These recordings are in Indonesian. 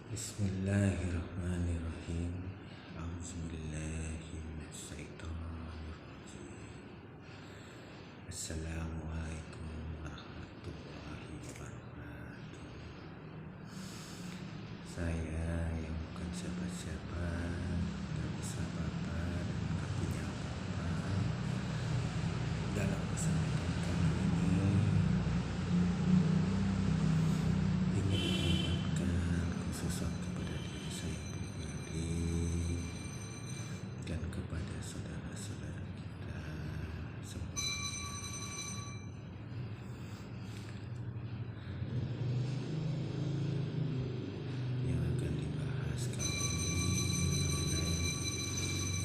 Bismillahirrahmanirrahim. A'udzubillahi minasyaitonirrajim. Assalamualaikum warahmatullahi wabarakatuh. Saya yang bukan siapa-siapa, gak bisa apa-apa dan gak punya apa-apa, dalam kesempatan kali ini ingin mengingatkan khususnya kepada diri saya pribadi dan kepada saudara-saudara kita semua. Yang akan dibahas kali ini mengenai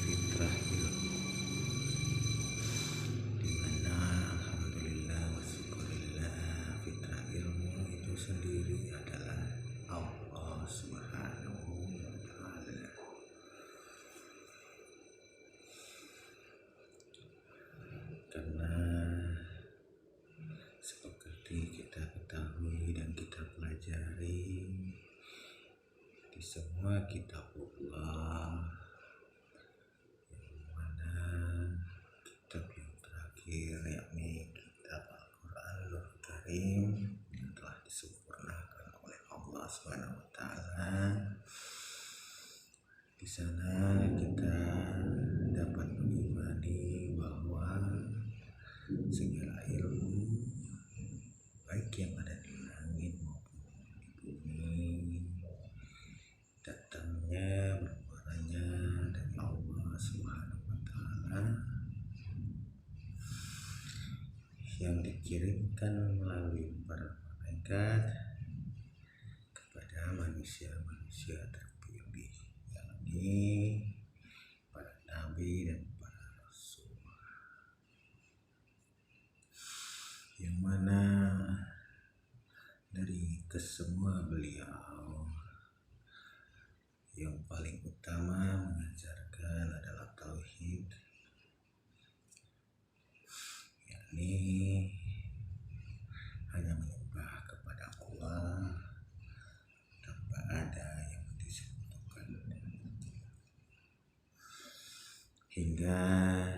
fitrah ilmu, dimana alhamdulillah wa syukurillah fitrah ilmu itu sendiri adalah Allah Subhanahu wa ta'ala. Karena seperti kita ketahui dan kita pelajari di semua kitab Allah, yang mana kitab yang terakhir yakni kitab Al-Quranul Karim yang telah disempurnakan oleh Allah Subhanahu wa ta'ala. Di sana kita dapat mengimani bahwa segala ilmu baik yang ada di langit maupun di bumi datangnya bermuaranya dari Allah Subhanahu wa ta'ala, yang dikirimkan melalui para malaikat kepada manusia-manusia terpilih, yakni para nabi dan para rasul, yang mana dari kesemua beliau yang paling utama mengajarkan adalah tauhid, yakni hanya menyembah kepada Allah tanpa ada yang disekutukan, hingga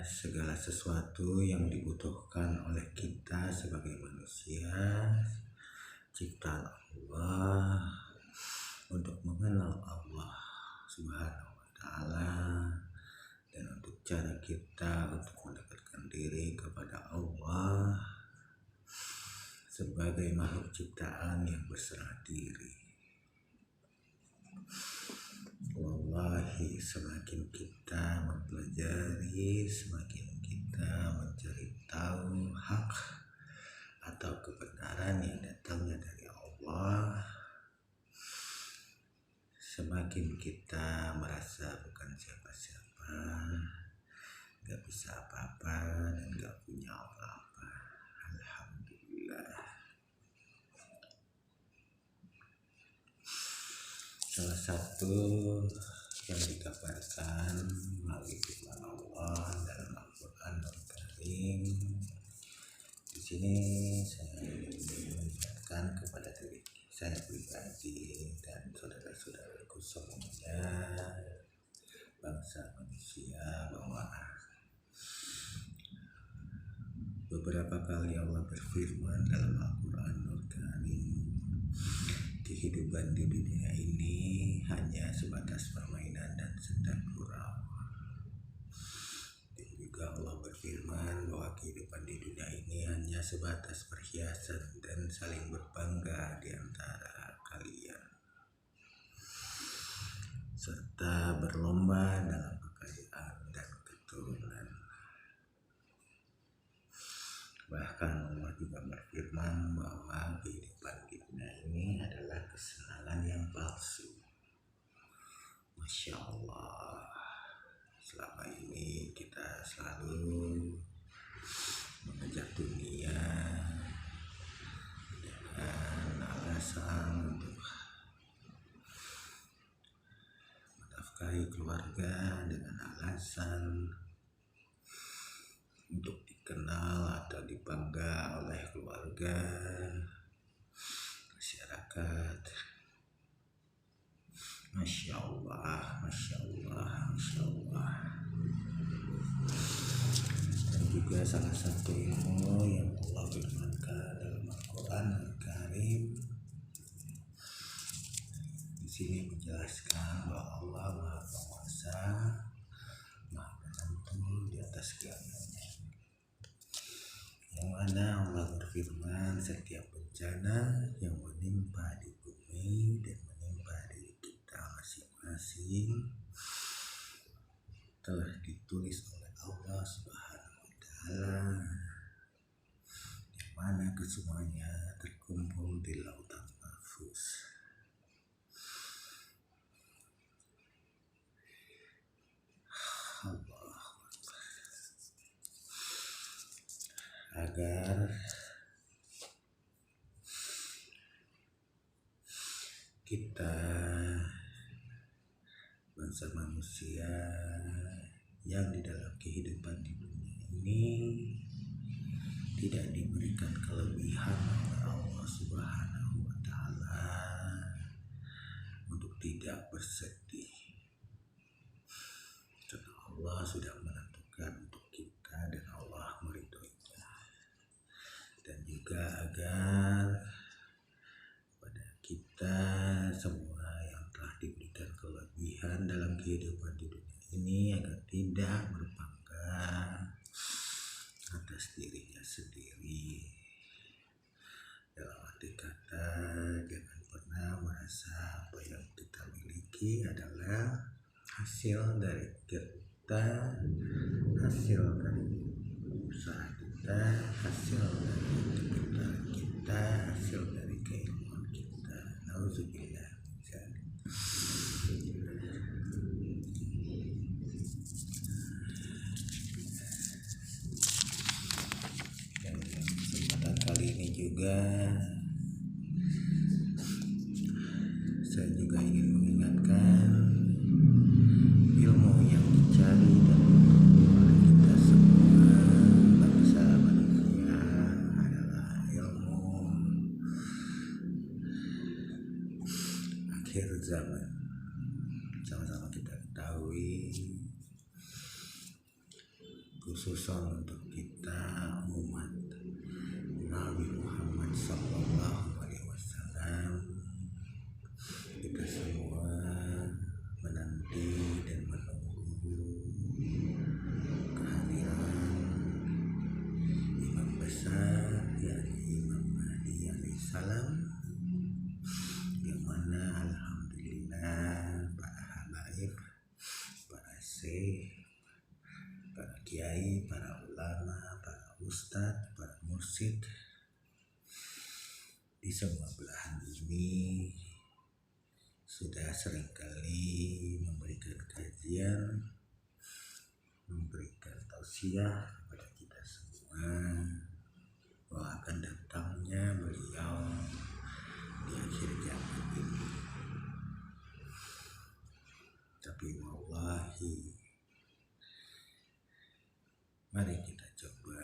segala sesuatu yang dibutuhkan oleh kita sebagai manusia ciptaan Allah untuk mengenal Allah Subhanahu wa ta'ala dan untuk cara kita untuk mendekatkan diri kepada Allah sebagai makhluk ciptaan yang berserah diri. Wallahi, semakin kita mempelajari, semakin kita mencari tahu hak atau kebenaran yang datangnya dari Allah, semakin kita merasa bukan siapa-siapa, gak bisa apa-apa dan gak punya apa-apa. Alhamdulillah. Salah satu yang dikabarkan melalui firman Allah dalam Al-Quranul Karim, di sini saya ingin mengingatkan kepada diri saya pribadi dan saudara-saudaraku semuanya, bangsa manusia, bahwa beberapa kali Allah berfirman dalam Al-Quranul Karim, kehidupan di dunia ini hanya sebatas permainan dan senda gurau. Dan juga Allah berfirman bahwa kehidupan di dunia ini hanya sebatas perhiasan dan saling berbangga di antara kalian, serta berlomba dalam kekayaan dan keturunan. Bahkan Allah juga berfirman bahwa kehidupan di dunia ini adalah kesenangan yang palsu. Masya Allah, selama ini kita selalu mengejar dunia dengan alasan untuk menafkahi keluarga, dengan alasan untuk dikenal atau dibangga oleh keluarga, masyarakat, Masya Allah, Masya Allah, Masya Allah. Dan juga salah satu ilmu yang Allah firmankan dalam Al-Quran Al-Karim di sini menjelaskan bahwa Allah Maha Penguasa, Maha Penentu di atas segalanya. Yang mana Allah berfirman, setiap bencana yang menimpa di bumi dan menimpa diri kita masing-masing telah ditulis oleh Allah Subhanahu wa Ta'ala, yang mana kesemuanya terkumpul di lautan mahfuz. Allah, agar kita bangsa manusia yang di dalam kehidupan di dunia ini tidak diberikan kelebihan oleh Allah Subhanahu wa Ta'ala untuk tidak bersedih, karena Allah sudah menentukan untuk kita dan Allah meridhoinya. Dan juga agar pada kita semua yang telah diberikan kelebihan dalam kehidupan di dunia ini agar tidak berbangga atas dirinya sendiri. Dalam arti kata, jangan pernah merasa apa yang kita miliki adalah hasil dari kita, hasil dari usaha kita, hasil dari kecintaan kita, hasil dari keilmuan kita. Nauzubillah min dzalik. Dan kesempatan kali ini juga saya juga ingin mengingatkan ilmu yang dicari dan ditunggu oleh kita semua bangsa manusia adalah ilmu akhir zaman. Sama-sama kita ketahui, khususnya untuk kita umat Nabi Muhammad SAW, kita semua menanti dan menunggu kehadiran imam besar, yakni Imam Mahdi alaihissalam, yang mana alhamdulillah para habaib, para syekh, para kiai, para ulama, para ustadz, para mursyid di semua belahan bumi sudah seringkali memberikan kajian, memberikan tausiah kepada kita semua bahwa akan datangnya beliau di akhir zaman ini. Tapi wallahi, mari kita coba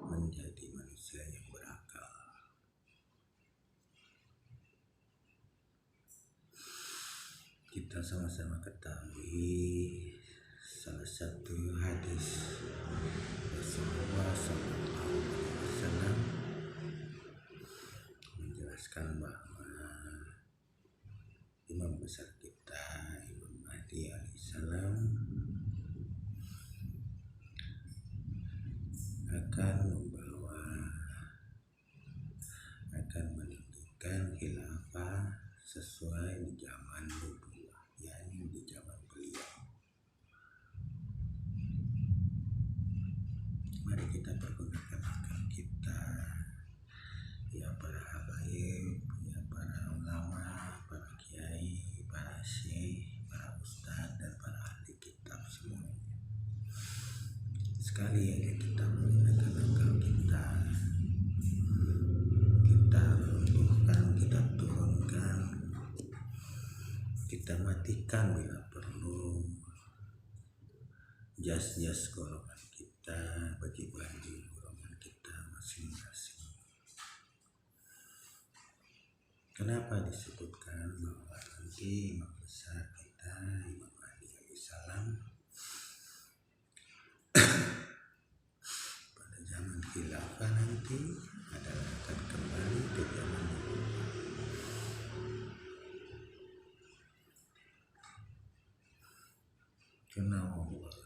menjadi manusia yang berakal. Kita sama-sama ketahui salah satu hadis Rasulullah SAW menjelaskan bahwa imam besar kita, Imam Mahdi alaihissalam, akan meninggikan khilafah sesuai di zaman nubuwah, yakni di zaman beliau. Mari kita pergunakan akal kita, ya para habaib, ya para ulama, para kiai, para syekh, para ustadz, dan para ahli kitab semuanya. Sekali aja kita menggunakan akal kita, kita runtuhkan, kita turunkan, kita matikan bila perlu jas-jas golongan kita, baju-baju golongan kita masing-masing. Kenapa disebutkan bahwa nanti nanti imam besar kita Imam Mahdi alaihissalam pada zaman khilafah nanti adalah akan kembali ke zaman dulu. Karena Allah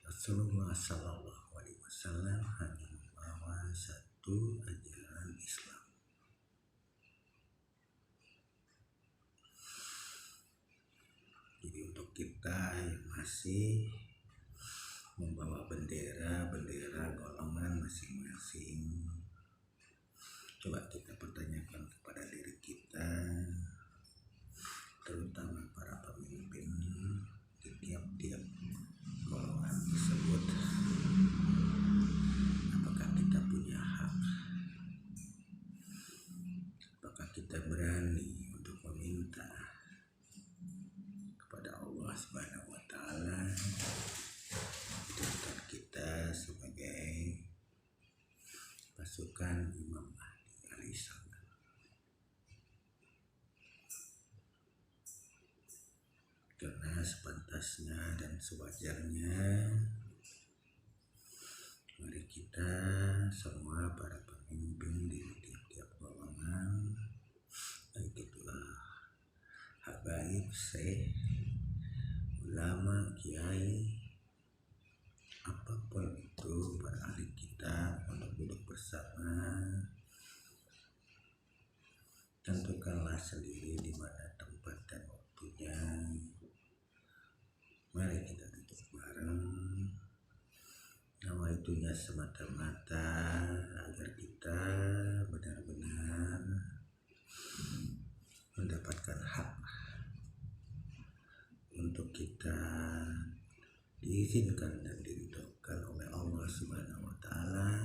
Rasulullah Sallallahu Alaihi Wasallam hanya membawa satu ajaran Islam. Jadi untuk kita yang masih membawa bendera golongan masing-masing, coba kita pertanyakan kepada diri kita, terutama para pemimpin di tiap-tiap golongan tersebut, apakah kita punya hak? Apakah kita berani untuk meminta kepada Allah Subhanahu wa Ta'ala menjadikan kita sebagai pasukan Imam Mahdi alaihissalam? Karena sepantasnya dan sewajarnya mari kita semua para pemimpin di tiap-tiap golongan, baik itulah habaib, syekh, ulama, kiai, apapun itu, para ahli kita, untuk duduk bersama, tentukanlah sendiri di mana tempat dan waktunya. Mari kita duduk bareng, nawaitunya semata-mata agar kita benar-benar mendapatkan hak untuk kita diizinkan dan diridhokan oleh Allah Subhanahu wa Ta'ala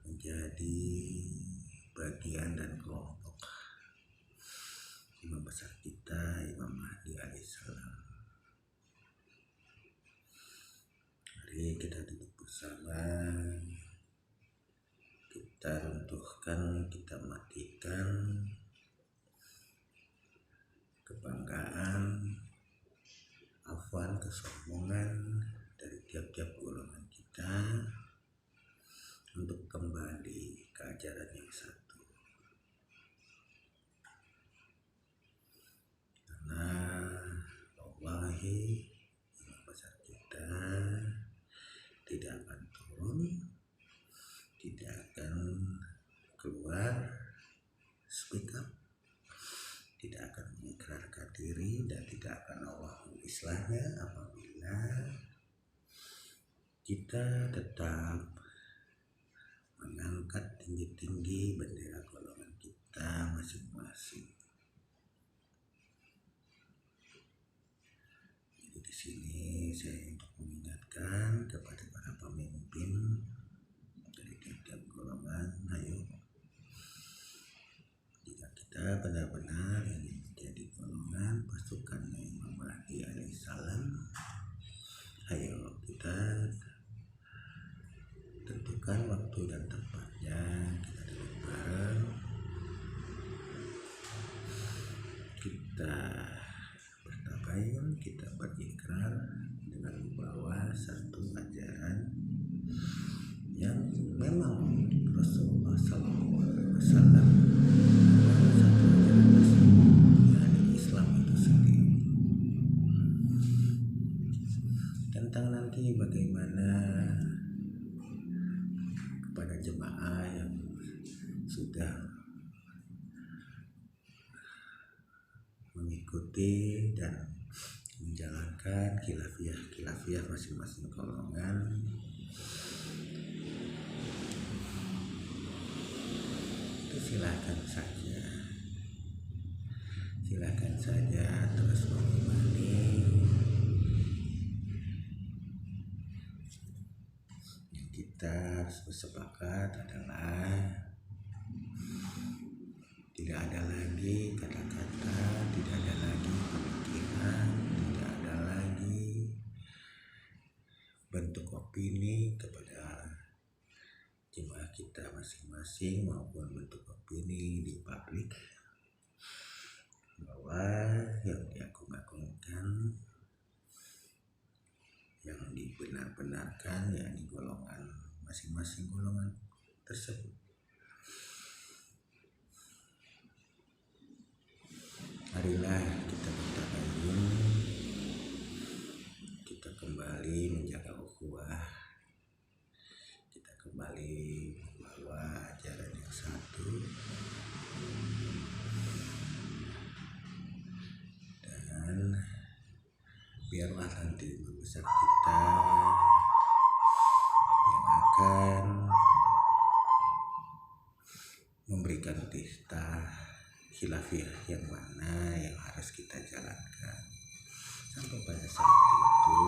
menjadi bagian dan kelompok imam besar kita Imam Mahdi alaihissalam. Mari kita duduk bersama, kita runtuhkan, kita matikan kebanggaan, afwan, kesombongan dari tiap-tiap golongan kita untuk kembali ke ajaran yang satu. Karena wallahi imam besar kita tidak akan turun, tidak akan keluar speak up, tidak akan mengikrarkan diri, dan tidak akan Allah mengislahnya apabila kita tetap mengangkat tinggi-tinggi bendera golongan kita masing-masing. Jadi di sini saya untuk mengingatkan kepada para pemimpin dari tiap-tiap golongan, ayo, jika kita benar-benar ingin menjadi golongan pasukan Imam Mahdi alaihissalam, ayo kita tentukan waktu dan tempatnya, kita duduk bareng, kita bertabayun, kita berikrar dengan membawa satu ajaran yang memang Rasulullah Sallallahu Alaihi Wasallam membawa satu ajaran tersebut, yakni Islam itu sendiri. Tentang nanti bagaimana kepada jemaah yang sudah mengikuti dan menjalankan khilafiyah masing-masing golongan, itu silakan saja terus mengimani. Yang kita harus bersepakat adalah tidak ada lagi kata-kata, tidak ada lagi pemikiran, tidak ada lagi bentuk opini kepada jemaah kita masing-masing maupun bentuk opini di publik bahwa yang diagung-agungkan, yang dibenar-benarkan yakni golongan masing-masing golongan tersebut. Marilah kita bertabayun, kita kembali menjaga ukhuwah, kita kembali membawa ajaran yang satu, dan biarlah nanti membesar kita yang akan memberikan titah khilafiyah yang mana yang harus kita jalankan. Sampai pada saat itu,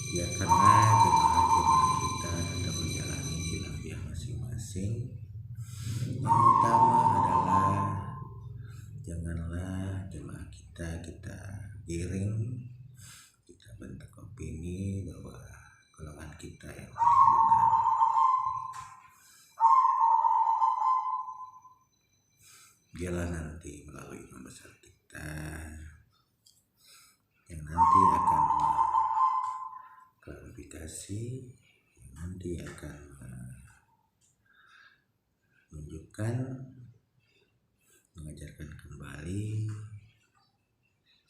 biarkanlah jemaah-jemaah kita tetap menjalani khilafiyah masing-masing. Yang utama adalah janganlah jemaah kita giring, kita bentuk opini bahwa golongan kita yang paling benar. Biarlah nanti melalui imam besar kita yang nanti akan klarifikasi, yang nanti akan menunjukkan, mengajarkan kembali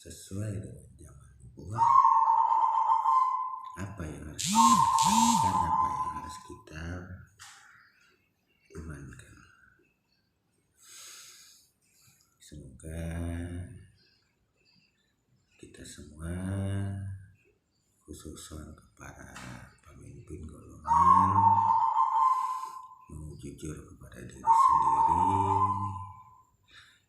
sesuai dengan zaman nubuwah apa yang harus kita lakukan, apa yang harus kita imankan. Semoga kita semua, khususnya kepada pemimpin golongan, mau jujur kepada diri sendiri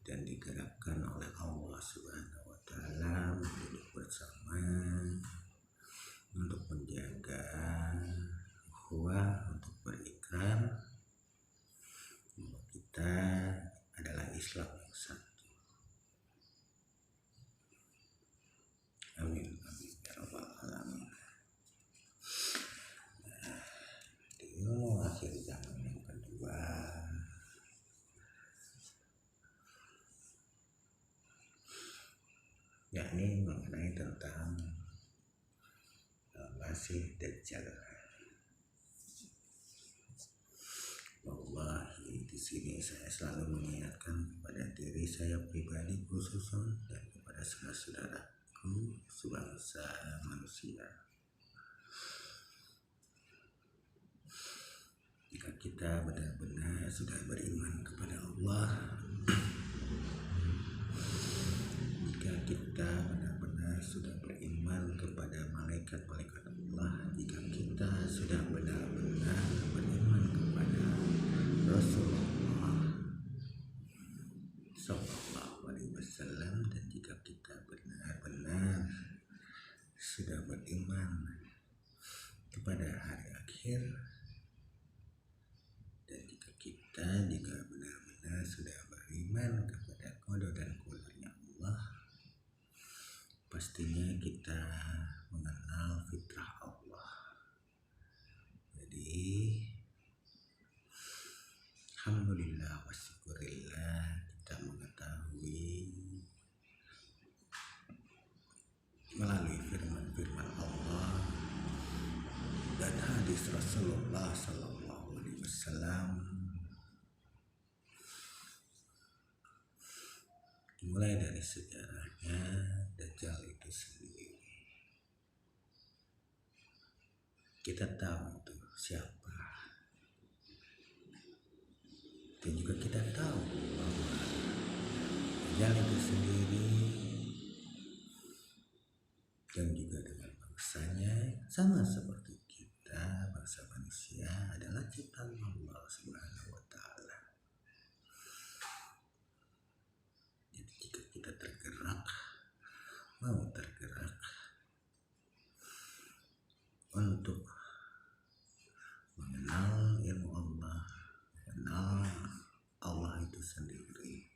dan digerakkan oleh Allah Subhanahu wa Ta'ala untuk bersama, untuk menjaga ukhuwah, untuk berikrar bahwa kita adalah Islam yang satu. Amin, amin ya rabbal alamin. Di akhir zaman yang kedua, yakni mengenai tentang Masih Dajjal. Wallahi, di sini saya selalu mengingatkan kepada diri saya pribadi khususnya dan kepada saudara-saudaraku sebangsa manusia. Jika kita benar-benar sudah beriman kepada Allah, jika kita benar-benar sudah beriman kepada malaikat-malaikat Allah, jika kita sudah benar-benar beriman kepada Rasulullah Sallallahu Alaihi Wasallam, dan jika kita benar-benar sudah beriman kepada hari akhir, dan jika kita juga benar-benar sudah beriman kepada qada dan qadarnya Allah, pastinya kita mengenal fitrah Allah. Jadi alhamdulillah wa syukurillah, kita mengetahui melalui firman-firman Allah dan hadis Rasulullah Sallallahu Alaihi Wasallam, mulai dari sejarahnya Dajjal itu sendiri. Kita tahu itu siapa, dan juga kita tahu bahwa Dajjal itu sendiri dan juga dengan bangsanya sama seperti kita, bangsa manusia adalah ciptaan Allah Subhanahu wa Ta'ala. Jadi jika kita mau tergerak untuk mengenal ilmu Allah, mengenal Allah itu sendiri,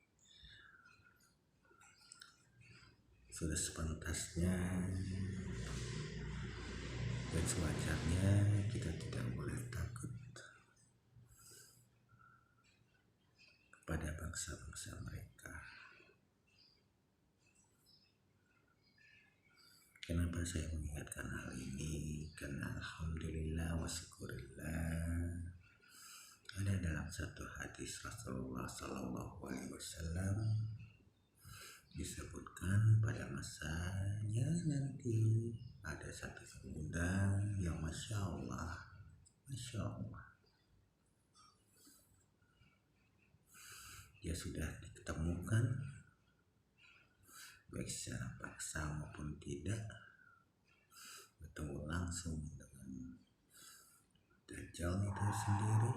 sudah sepantasnya dan sewajarnya kita tidak boleh takut pada bangsa-bangsa mereka. Kenapa saya mengingatkan hal ini? Karena alhamdulillah wa syukurillah ada dalam satu hadis Rasulullah SAW disebutkan pada masanya nanti ada satu pemuda yang Masya Allah dia sudah ditemukan baik secara paksa maupun tidak, bertemu langsung dengan Dajjal itu sendiri,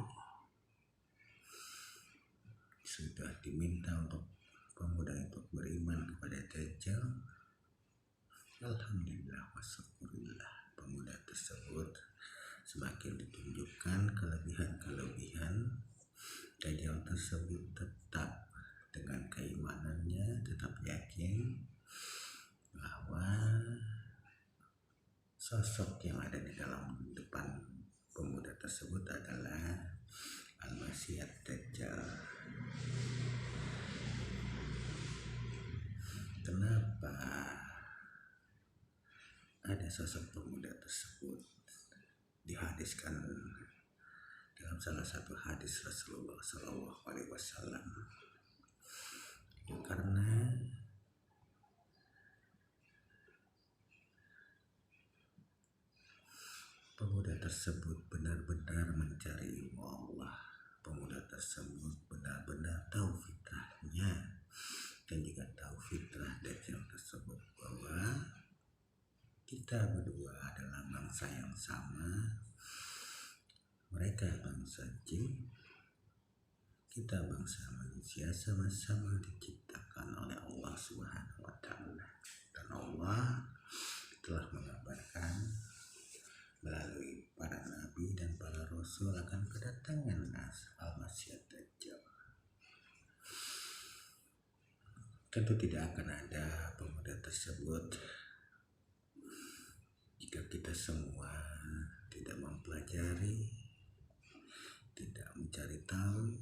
sudah diminta untuk pemuda itu beriman kepada Dajjal. Alhamdulillah wa syukurillah, pemuda tersebut semakin ditunjukkan kelebihan-kelebihan. Dajjal tersebut tetap dengan keimanannya, tetap yakin bahwa sosok yang ada di dalam depan pemuda tersebut adalah Al-Masih Ad-Dajjal. Kenapa ada sosok pemuda tersebut dihadiskan dalam salah satu hadis Rasulullah SAW? Karena pemuda tersebut benar-benar mencari ilmu Allah. Pemuda tersebut benar-benar tahu fitrahnya dan juga tahu fitrah Dajjal tersebut, bahwa kita berdua adalah bangsa yang sama. Mereka bangsa jin, kita bangsa manusia, sama-sama diciptakan oleh Allah Subhanahu wa Ta'ala. Dan Allah telah mengabarkan melalui para nabi dan para rasul akan kedatangan Al-Masih Ad-Dajjal. Tentu tidak akan ada pemuda tersebut jika kita semua tidak mempelajari, tidak mencari tahu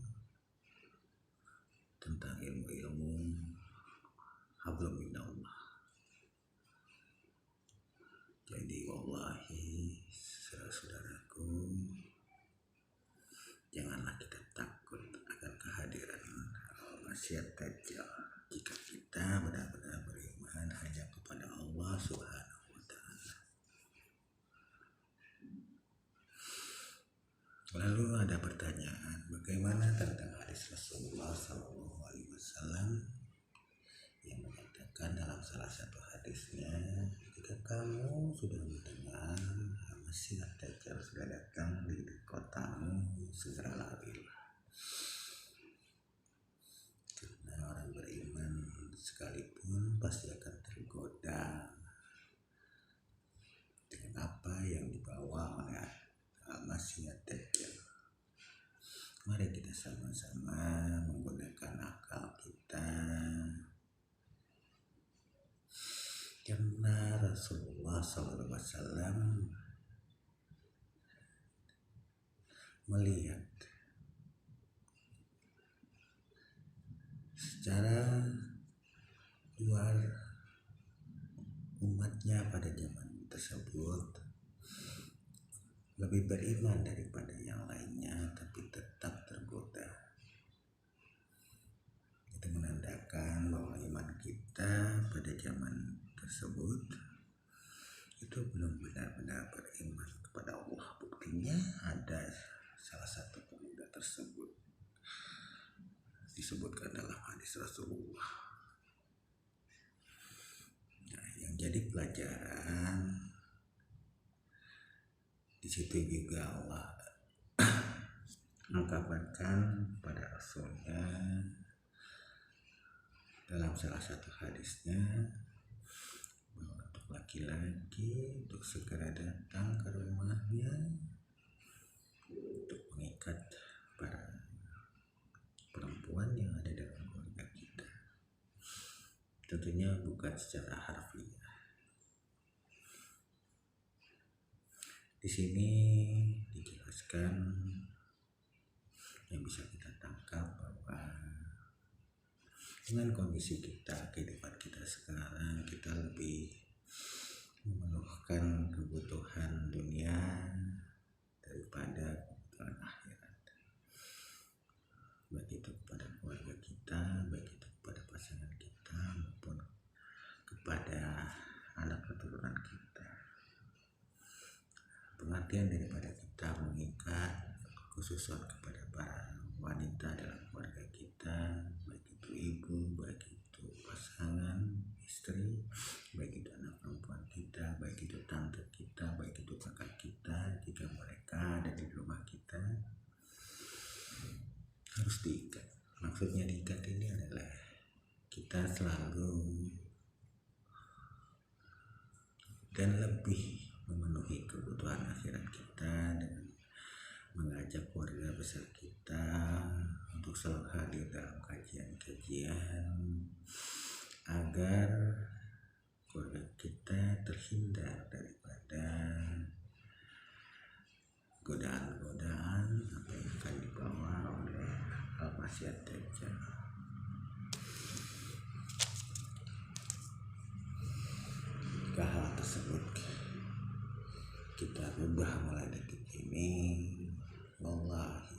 tentang ilmu-ilmu hablum minallah. Jadi wallahi saudaraku, janganlah kita takut akan kehadiran Al-Masih Ad-Dajjal jika kita benar-benar beriman hanya kepada Allah Subhanahu wa Ta'ala. Lalu ada pertanyaan, bagaimana tentang hadis Rasulullah SAW yang mengatakan dalam salah satu hadisnya, jika kamu sudah mendengar Al-Masih Ad-Dajjal sudah datang di kotamu, segera larilah. Karena orang beriman sekalipun pasti akan tergoda dengan apa yang dibawa oleh Al-Masih Ad-Dajjal. Mari kita sama-sama menggunakan akal kita, karena Rasulullah SAW melihat secara luar umatnya pada zaman tersebut lebih beriman daripada yang lainnya, tapi tetap tergoda. Itu menandakan bahwa iman kita pada zaman tersebut itu belum benar-benar beriman kepada Allah. Buktinya ada salah satu pemuda tersebut disebutkan dalam hadis Rasulullah. Nah, yang jadi pelajaran di situ juga Allah mengkabarkan pada Rasulnya dalam salah satu hadisnya bahwa untuk laki-laki untuk segera datang ke rumahnya untuk mengikat para perempuan yang ada dalam keluarga kita. Tentunya bukan secara harfiah. Di sini dijelaskan yang bisa kita tangkap bahwa dengan kondisi kita, kehidupan kita sekarang, kita lebih memenuhkan kebutuhan dunia daripada kebutuhan akhirat, baik itu kepada keluarga kita, baik itu kepada pasangan kita, maupun kepada anak keturunan kita. Pengertian daripada kita mengikat khususan kepada para wanita dalam keluarga kita, baik itu ibu, baik itu pasangan, istri, baik itu anak perempuan kita, baik itu tante kita, baik itu kakak kita, jika mereka ada di rumah kita, harus diikat. Maksudnya diikat ini adalah kita selalu dan lebih memenuhi kebutuhan akhirat kita dengan mengajak keluarga besar kita untuk selalu hadir dalam kajian-kajian agar keluarga kita terhindar daripada godaan-godaan apa yang akan dibawa oleh Al-Masih Dajjal. Jika hal tersebut kita rubah mulai detik ini, wallahi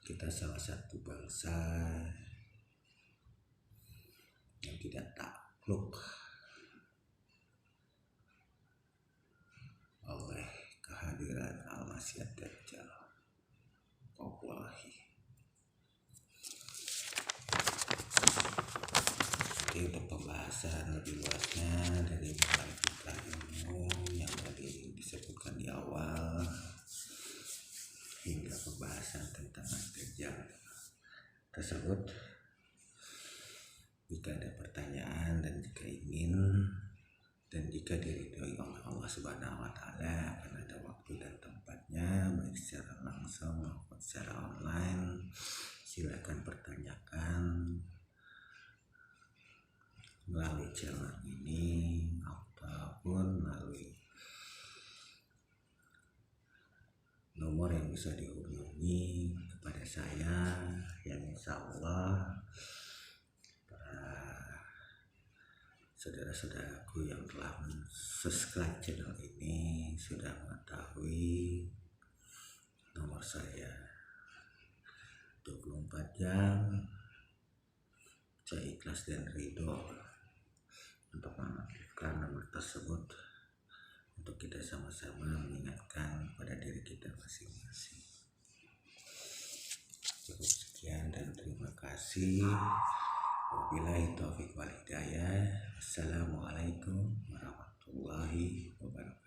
kita salah satu bangsa yang tidak takluk oleh kehadiran Al-Masih Dajjal. Wallahi. Jadi untuk pembahasan lebih luasnya dari mulai fitrah ilmu yang tadi disebutkan di awal hingga pembahasan tentang Dajjal tersebut, jika ada pertanyaan dan jika ingin dan jika diridhoi oleh Allah Subhanahu wa Ta'ala, akan ada waktu dan tempatnya baik secara langsung maupun secara online. Silakan pertanyakan melalui channel ini ataupun melalui nomor yang bisa dihubungi kepada saya, yang insya Allah para saudara-saudaraku yang telah subscribe channel ini sudah mengetahui nomor saya. 24 jam saya ikhlas dan ridho untuk mengaktifkan nomor tersebut untuk kita sama-sama mengingatkan pada diri kita masing-masing. Cukup sekian dan terima kasih. Wabillahi taufiq wal hidayah. Assalamualaikum warahmatullahi wabarakatuh.